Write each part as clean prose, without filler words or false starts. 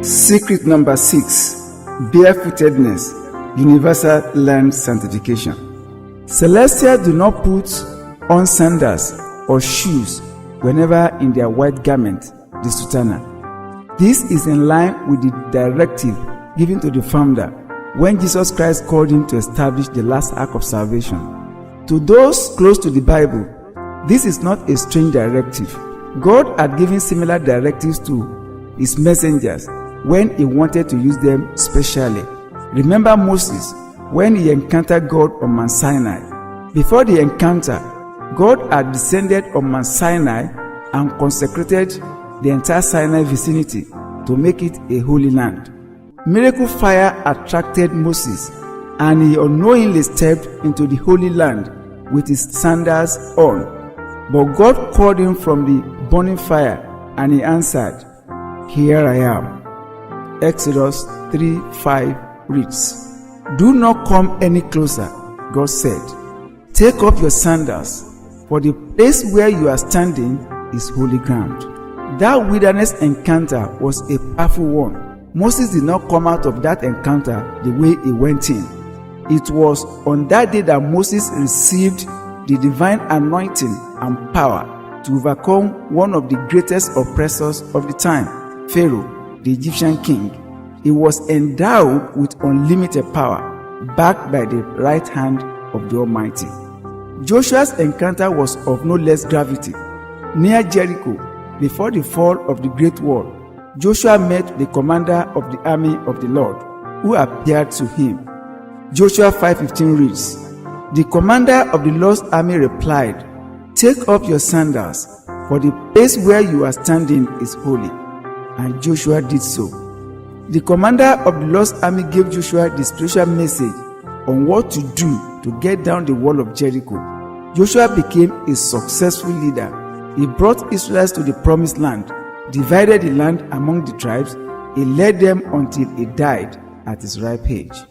Secret number 6. Barefootedness, universal land sanctification. Celestials do not put on sandals or shoes whenever in their white garment, the sutana. This is in line with the directive given to the founder when Jesus Christ called him to establish the last ark of salvation. To those close to the Bible, this is not a strange directive. God had given similar directives to his messengers when he wanted to use them specially. Remember Moses when he encountered God on Mount Sinai. Before the encounter, God had descended on Mount Sinai and consecrated the entire Sinai vicinity to make it a holy land. Miracle fire attracted Moses, and he unknowingly stepped into the holy land with his sandals on. But God called him from the burning fire, and he answered, "Here I am." Exodus 3:5 reads, "Do not come any closer," God said. "Take off your sandals, for the place where you are standing is holy ground." That wilderness encounter was a powerful one. Moses did not come out of that encounter the way he went in. It was on that day that Moses received the divine anointing and power to overcome one of the greatest oppressors of the time, Pharaoh, the Egyptian king. He was endowed with unlimited power, backed by the right hand of the Almighty. Joshua's encounter was of no less gravity. Near Jericho, before the fall of the Great Wall, Joshua met the commander of the army of the Lord, who appeared to him. Joshua 5:15 reads, "The commander of the Lord's army replied, 'Take up your sandals, for the place where you are standing is holy.' And Joshua did so." The commander of the Lord's army gave Joshua the spiritual message on what to do to get down the wall of Jericho. Joshua became a successful leader. He brought Israelites to the promised land, divided the land among the tribes. He led them until he died at his ripe age.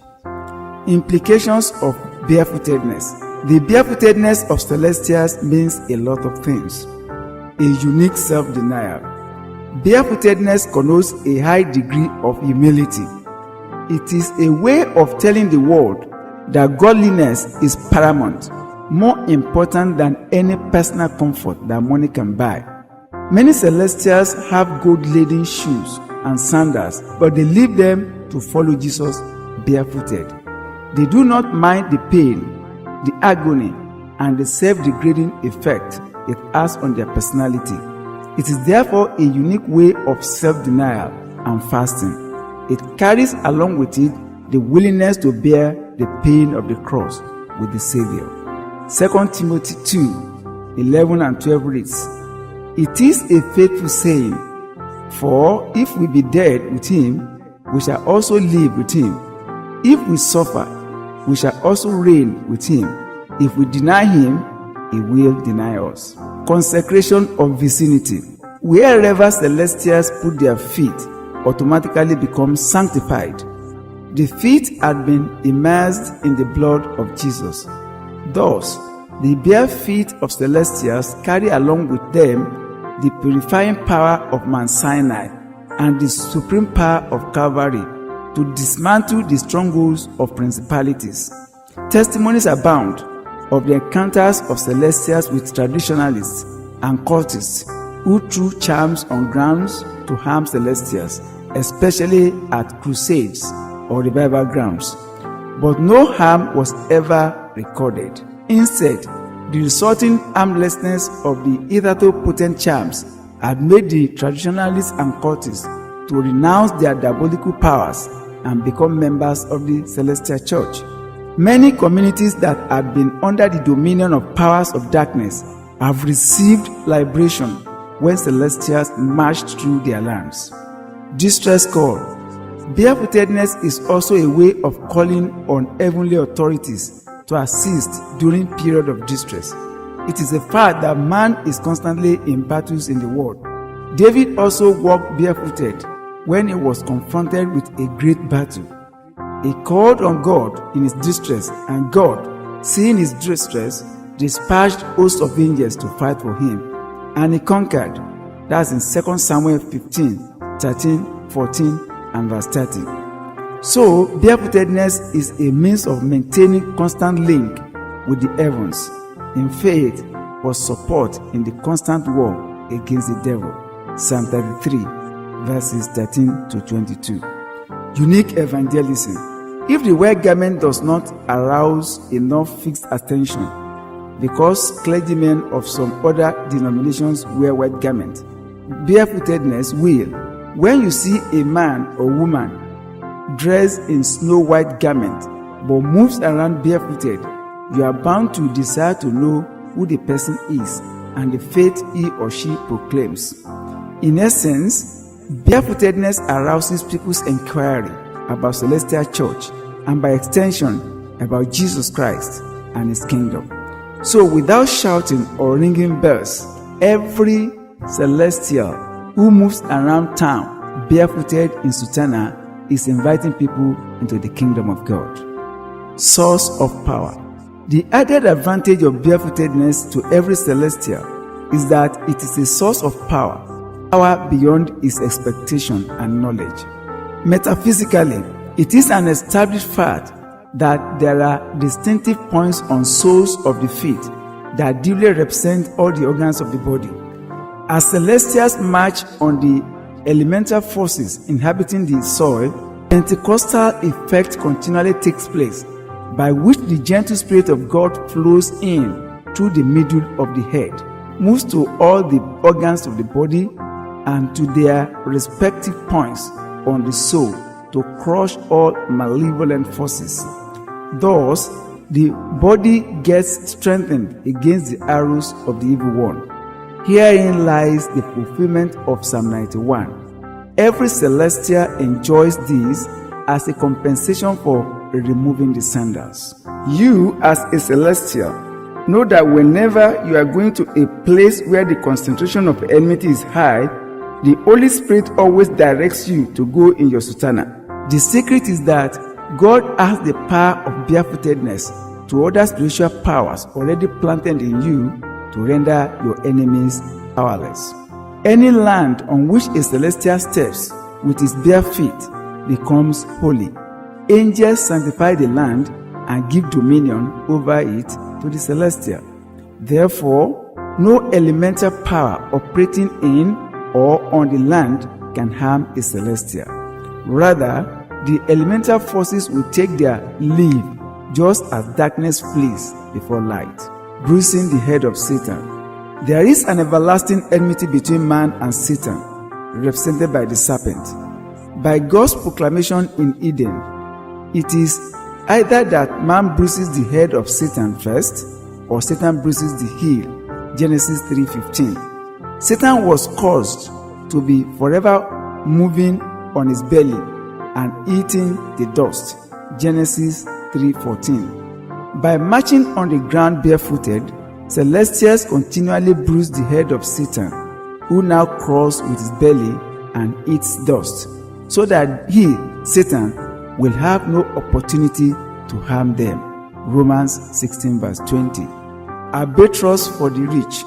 Implications of barefootedness. The barefootedness of celestials means a lot of things. A unique self-denial. Barefootedness connotes a high degree of humility. It is a way of telling the world that godliness is paramount, more important than any personal comfort that money can buy. Many celestials have gold-laden shoes and sandals, but they leave them to follow Jesus barefooted. They do not mind the pain, the agony, and the self-degrading effect it has on their personality. It is therefore a unique way of self-denial and fasting. It carries along with it the willingness to bear the pain of the cross with the Savior. 2 Timothy 2:11 and 12 reads, "It is a faithful saying, for if we be dead with him, we shall also live with him. If we suffer, we shall also reign with him. If we deny him, he will deny us." Consecration of vicinity. Wherever celestials put their feet automatically become sanctified. The feet had been immersed in the blood of Jesus. Thus, the bare feet of celestials carry along with them the purifying power of Mount Sinai and the supreme power of Calvary to dismantle the strongholds of principalities. Testimonies abound of the encounters of celestials with traditionalists and cultists who threw charms on grounds to harm celestials, especially at crusades or revival grounds. But no harm was ever recorded. Instead, the resulting harmlessness of the hitherto potent charms had made the traditionalists and cultists to renounce their diabolical powers and become members of the Celestial Church. Many communities that had been under the dominion of powers of darkness have received liberation when celestials marched through their lands. Distress call. Barefootedness is also a way of calling on heavenly authorities to assist during period of distress. It is a fact that man is constantly in battles in the world. David also walked barefooted when he was confronted with a great battle. He called on God in his distress, and God, seeing his distress, dispatched hosts of angels to fight for him, and he conquered. That's in 2 Samuel 15:13, 14, and verse 30. So, barefootedness is a means of maintaining constant link with the heavens in faith for support in the constant war against the devil. Psalm 33, verses 13 to 22. Unique evangelism. If the white garment does not arouse enough fixed attention, because clergymen of some other denominations wear white garments, barefootedness will. When you see a man or woman dressed in snow white garment but moves around barefooted, you are bound to desire to know who the person is and the faith he or she proclaims. In essence, barefootedness arouses people's inquiry about Celestial Church and by extension about Jesus Christ and His kingdom. So without shouting or ringing bells, every celestial who moves around town barefooted in sutana is inviting people into the kingdom of God. Source of power. The added advantage of barefootedness to every celestial is that it is a source of power beyond his expectation and knowledge. Metaphysically, it is an established fact that there are distinctive points on soles of the feet that duly represent all the organs of the body. As celestials march on the elemental forces inhabiting the soil, Pentecostal effect continually takes place, by which the gentle Spirit of God flows in through the middle of the head, moves to all the organs of the body and to their respective points on the soul to crush all malevolent forces. Thus, the body gets strengthened against the arrows of the evil one. Herein lies the fulfillment of Psalm 91. Every celestial enjoys this as a compensation for removing the sandals. You, as a celestial, know that whenever you are going to a place where the concentration of enmity is high, the Holy Spirit always directs you to go in your sutana. The secret is that God has the power of barefootedness to other spiritual powers already planted in you to render your enemies powerless. Any land on which a celestial steps with his bare feet becomes holy. Angels sanctify the land and give dominion over it to the celestial. Therefore, no elemental power operating in or on the land can harm a celestial. Rather, the elemental forces will take their leave just as darkness flees before light, bruising the head of Satan. There is an everlasting enmity between man and Satan, represented by the serpent. By God's proclamation in Eden, it is either that man bruises the head of Satan first, or Satan bruises the heel. Genesis 3:15. Satan was caused to be forever moving on his belly and eating the dust. Genesis 3:14. By marching on the ground barefooted, celestials continually bruise the head of Satan, who now crawls with his belly and eats dust, so that he, Satan, will have no opportunity to harm them. Romans 16:20. Albatross for the rich.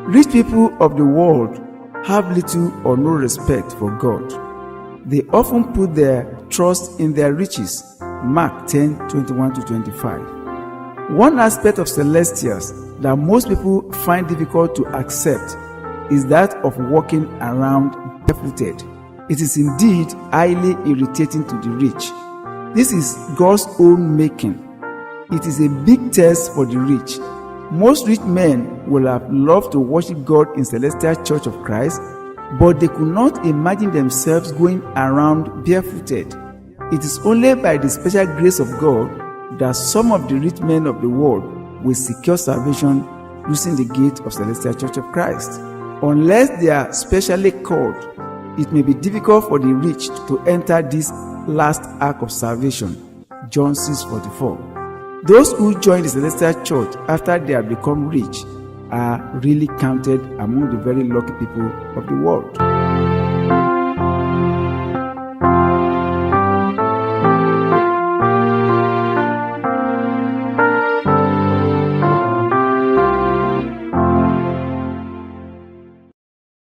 Rich people of the world have little or no respect for God. They often put their trust in their riches. Mark 10:21-25. One aspect of celestials that most people find difficult to accept is that of walking around barefooted. It is indeed highly irritating to the rich. This is God's own making. It is a big test for the rich. Most rich men will have loved to worship God in Celestial Church of Christ, but they could not imagine themselves going around barefooted. It is only by the special grace of God that some of the rich men of the world will secure salvation using the gate of Celestial Church of Christ. Unless they are specially called, it may be difficult for the rich to enter this last ark of salvation. John 6:44. Those who join the Celestial Church after they have become rich are really counted among the very lucky people of the world.